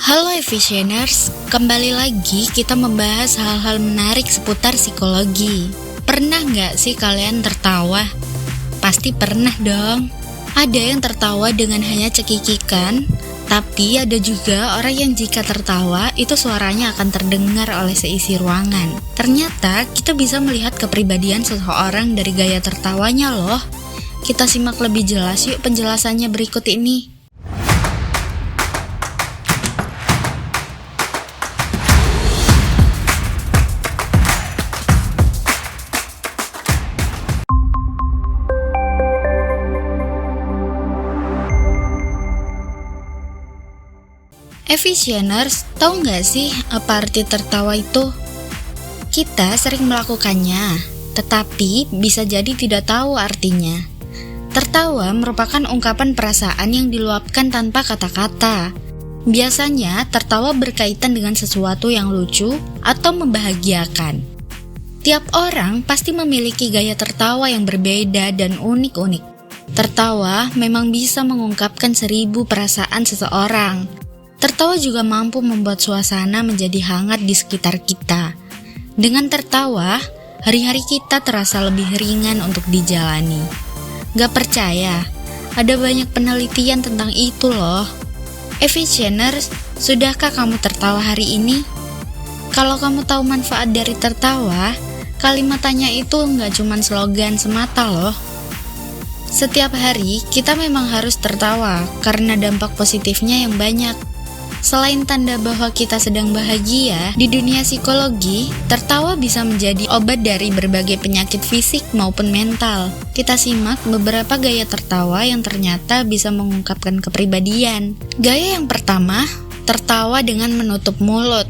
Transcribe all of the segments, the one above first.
Halo Efficieners, kembali lagi kita membahas hal-hal menarik seputar psikologi. Pernah nggak sih kalian tertawa? Pasti pernah dong. Ada yang tertawa dengan hanya cekikikan, tapi ada juga orang yang jika tertawa itu suaranya akan terdengar oleh seisi ruangan. Ternyata kita bisa melihat kepribadian seseorang dari gaya tertawanya loh. Kita simak lebih jelas yuk penjelasannya berikut ini. Efficieners, tahu nggak sih apa arti tertawa itu? Kita sering melakukannya, tetapi bisa jadi tidak tahu artinya. Tertawa merupakan ungkapan perasaan yang diluapkan tanpa kata-kata. Biasanya, tertawa berkaitan dengan sesuatu yang lucu atau membahagiakan. Tiap orang pasti memiliki gaya tertawa yang berbeda dan unik-unik. Tertawa memang bisa mengungkapkan 1000 perasaan seseorang. Tertawa juga mampu membuat suasana menjadi hangat di sekitar kita. Dengan tertawa, hari-hari kita terasa lebih ringan untuk dijalani. Gak percaya? Ada banyak penelitian tentang itu loh. Efficieners, sudahkah kamu tertawa hari ini? Kalau kamu tahu manfaat dari tertawa, kalimatannya itu gak cuma slogan semata loh. Setiap hari, kita memang harus tertawa karena dampak positifnya yang banyak. Selain tanda bahwa kita sedang bahagia, di dunia psikologi, tertawa bisa menjadi obat dari berbagai penyakit fisik maupun mental. Kita simak beberapa gaya tertawa yang ternyata bisa mengungkapkan kepribadian. Gaya yang pertama, tertawa dengan menutup mulut.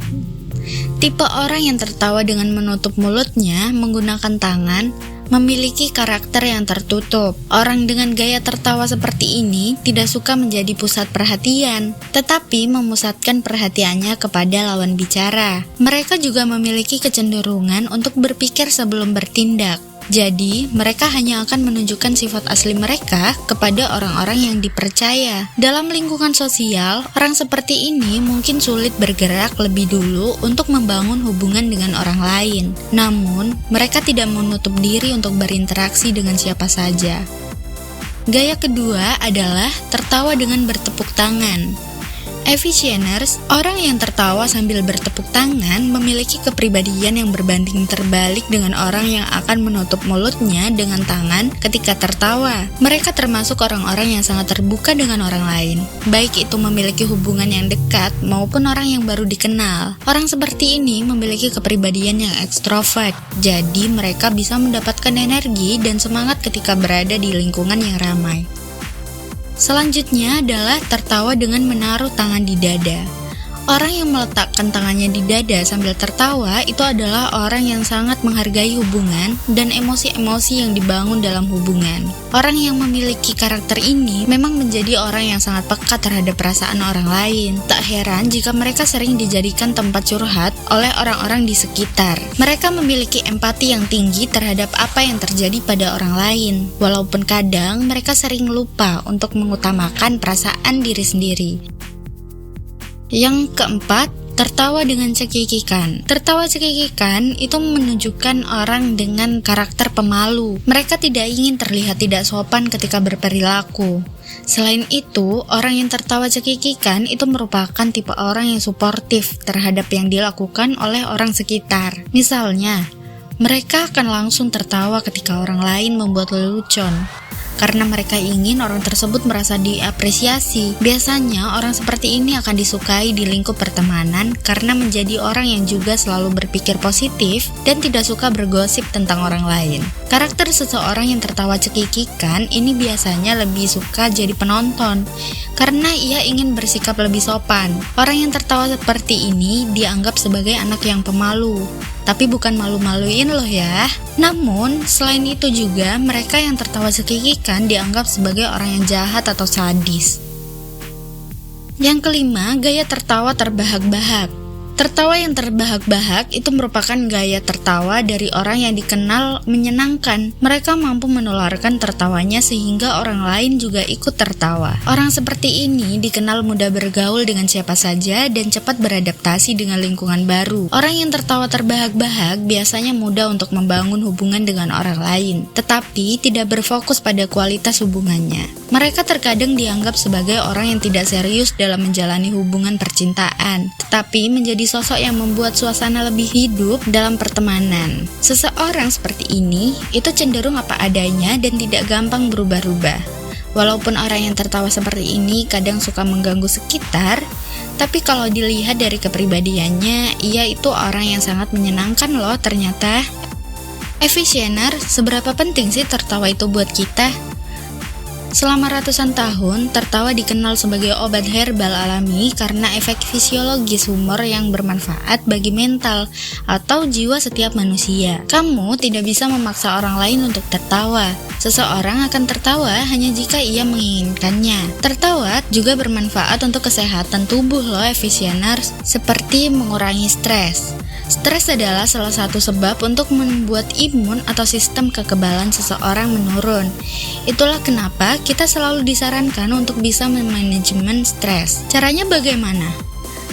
Tipe orang yang tertawa dengan menutup mulutnya menggunakan tangan, memiliki karakter yang tertutup. Orang dengan gaya tertawa seperti ini tidak suka menjadi pusat perhatian, tetapi memusatkan perhatiannya kepada lawan bicara. Mereka juga memiliki kecenderungan untuk berpikir sebelum bertindak. Jadi, mereka hanya akan menunjukkan sifat asli mereka kepada orang-orang yang dipercaya. Dalam lingkungan sosial, orang seperti ini mungkin sulit bergerak lebih dulu untuk membangun hubungan dengan orang lain. Namun, mereka tidak menutup diri untuk berinteraksi dengan siapa saja. Gaya kedua adalah tertawa dengan bertepuk tangan. Efficieners, orang yang tertawa sambil bertepuk tangan memiliki kepribadian yang berbanding terbalik dengan orang yang akan menutup mulutnya dengan tangan ketika tertawa. Mereka termasuk orang-orang yang sangat terbuka dengan orang lain, baik itu memiliki hubungan yang dekat maupun orang yang baru dikenal. Orang seperti ini memiliki kepribadian yang ekstrovert, jadi mereka bisa mendapatkan energi dan semangat ketika berada di lingkungan yang ramai. Selanjutnya adalah tertawa dengan menaruh tangan di dada. Orang yang meletakkan tangannya di dada sambil tertawa itu adalah orang yang sangat menghargai hubungan dan emosi-emosi yang dibangun dalam hubungan. Orang yang memiliki karakter ini memang menjadi orang yang sangat peka terhadap perasaan orang lain. Tak heran jika mereka sering dijadikan tempat curhat oleh orang-orang di sekitar. Mereka memiliki empati yang tinggi terhadap apa yang terjadi pada orang lain. Walaupun kadang mereka sering lupa untuk mengutamakan perasaan diri sendiri. Yang keempat, tertawa dengan cekikikan. Tertawa cekikikan itu menunjukkan orang dengan karakter pemalu. Mereka tidak ingin terlihat tidak sopan ketika berperilaku. Selain itu, orang yang tertawa cekikikan itu merupakan tipe orang yang suportif terhadap yang dilakukan oleh orang sekitar. Misalnya, mereka akan langsung tertawa ketika orang lain membuat lelucon, karena mereka ingin orang tersebut merasa diapresiasi. Biasanya orang seperti ini akan disukai di lingkup pertemanan karena menjadi orang yang juga selalu berpikir positif dan tidak suka bergosip tentang orang lain. Karakter seseorang yang tertawa cekikikan ini biasanya lebih suka jadi penonton karena ia ingin bersikap lebih sopan. Orang yang tertawa seperti ini dianggap sebagai anak yang pemalu, tapi bukan malu-maluin loh ya. Namun, selain itu juga mereka yang tertawa cekikikan dianggap sebagai orang yang jahat atau sadis. Yang kelima, gaya tertawa terbahak-bahak. Tertawa yang terbahak-bahak itu merupakan gaya tertawa dari orang yang dikenal menyenangkan. Mereka mampu menularkan tertawanya sehingga orang lain juga ikut tertawa. Orang seperti ini dikenal mudah bergaul dengan siapa saja dan cepat beradaptasi dengan lingkungan baru. Orang yang tertawa terbahak-bahak biasanya mudah untuk membangun hubungan dengan orang lain, tetapi tidak berfokus pada kualitas hubungannya. Mereka terkadang dianggap sebagai orang yang tidak serius dalam menjalani hubungan percintaan, tetapi menjadi sosok yang membuat suasana lebih hidup dalam pertemanan. Seseorang seperti ini itu cenderung apa adanya dan tidak gampang berubah-ubah. Walaupun orang yang tertawa seperti ini kadang suka mengganggu sekitar, tapi kalau dilihat dari kepribadiannya, ia itu orang yang sangat menyenangkan loh ternyata. Efisiener, seberapa penting sih tertawa itu buat kita? Selama ratusan tahun, tertawa dikenal sebagai obat herbal alami karena efek fisiologis humor yang bermanfaat bagi mental atau jiwa setiap manusia. Kamu tidak bisa memaksa orang lain untuk tertawa. Seseorang akan tertawa hanya jika ia menginginkannya. Tertawa juga bermanfaat untuk kesehatan tubuh loh efisieners, seperti mengurangi stres. Stres adalah salah satu sebab untuk membuat imun atau sistem kekebalan seseorang menurun. Itulah kenapa kita selalu disarankan untuk bisa memanajemen stres. Caranya bagaimana?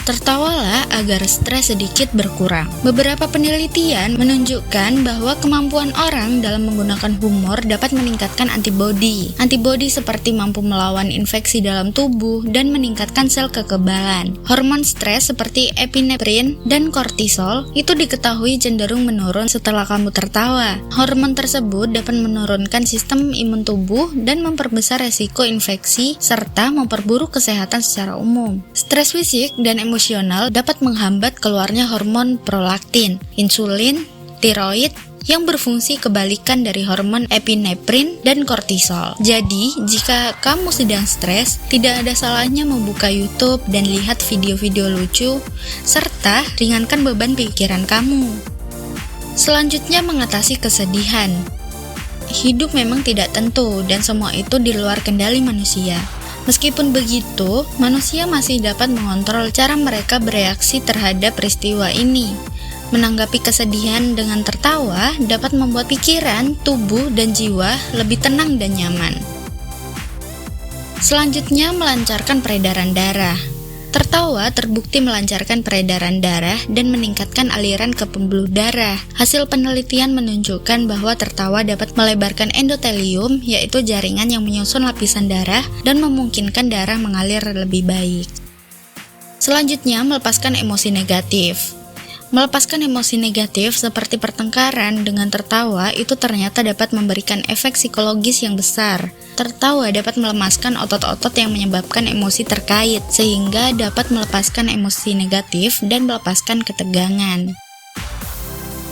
Tertawalah agar stres sedikit berkurang. Beberapa penelitian menunjukkan bahwa kemampuan orang dalam menggunakan humor dapat meningkatkan antibodi. Antibodi seperti mampu melawan infeksi dalam tubuh dan meningkatkan sel kekebalan. Hormon stres seperti epinefrin dan kortisol itu diketahui cenderung menurun setelah kamu tertawa. Hormon tersebut dapat menurunkan sistem imun tubuh dan memperbesar resiko infeksi serta memperburuk kesehatan secara umum. Stres fisik dan emosional dapat menghambat keluarnya hormon prolaktin, insulin, tiroid yang berfungsi kebalikan dari hormon epinefrin dan kortisol. Jadi, jika kamu sedang stres, tidak ada salahnya membuka YouTube dan lihat video-video lucu, serta ringankan beban pikiran kamu. Selanjutnya, mengatasi kesedihan. Hidup memang tidak tentu dan semua itu di luar kendali manusia. Meskipun begitu, manusia masih dapat mengontrol cara mereka bereaksi terhadap peristiwa ini. Menanggapi kesedihan dengan tertawa dapat membuat pikiran, tubuh, dan jiwa lebih tenang dan nyaman. Selanjutnya, melancarkan peredaran darah. Tertawa terbukti melancarkan peredaran darah dan meningkatkan aliran ke pembuluh darah. Hasil penelitian menunjukkan bahwa tertawa dapat melebarkan endotelium, yaitu jaringan yang menyusun lapisan darah dan memungkinkan darah mengalir lebih baik. Selanjutnya, melepaskan emosi negatif. Melepaskan emosi negatif seperti pertengkaran dengan tertawa itu ternyata dapat memberikan efek psikologis yang besar. Tertawa dapat melemaskan otot-otot yang menyebabkan emosi terkait, sehingga dapat melepaskan emosi negatif dan melepaskan ketegangan.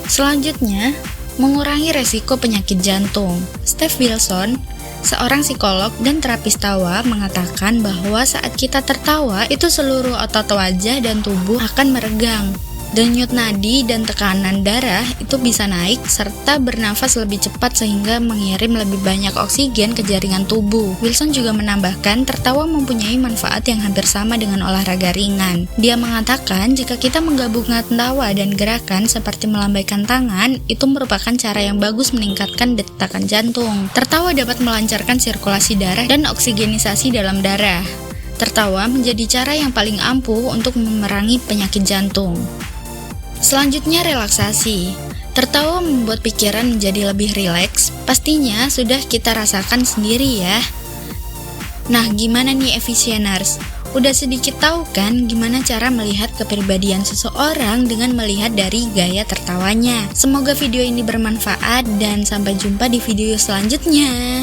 Selanjutnya, mengurangi resiko penyakit jantung. Steve Wilson, seorang psikolog dan terapis tawa, mengatakan bahwa saat kita tertawa, itu seluruh otot wajah dan tubuh akan meregang. Denyut nadi dan tekanan darah itu bisa naik serta bernafas lebih cepat sehingga mengirim lebih banyak oksigen ke jaringan tubuh. Wilson juga menambahkan tertawa mempunyai manfaat yang hampir sama dengan olahraga ringan. Dia mengatakan jika kita menggabungkan tawa dan gerakan seperti melambaikan tangan, itu merupakan cara yang bagus meningkatkan detakan jantung. Tertawa dapat melancarkan sirkulasi darah dan oksigenisasi dalam darah. Tertawa menjadi cara yang paling ampuh untuk memerangi penyakit jantung. Selanjutnya, relaksasi. Tertawa membuat pikiran menjadi lebih rileks. Pastinya sudah kita rasakan sendiri ya. Nah, gimana nih efisieners? Udah sedikit tahu kan gimana cara melihat kepribadian seseorang dengan melihat dari gaya tertawanya. Semoga video ini bermanfaat dan sampai jumpa di video selanjutnya.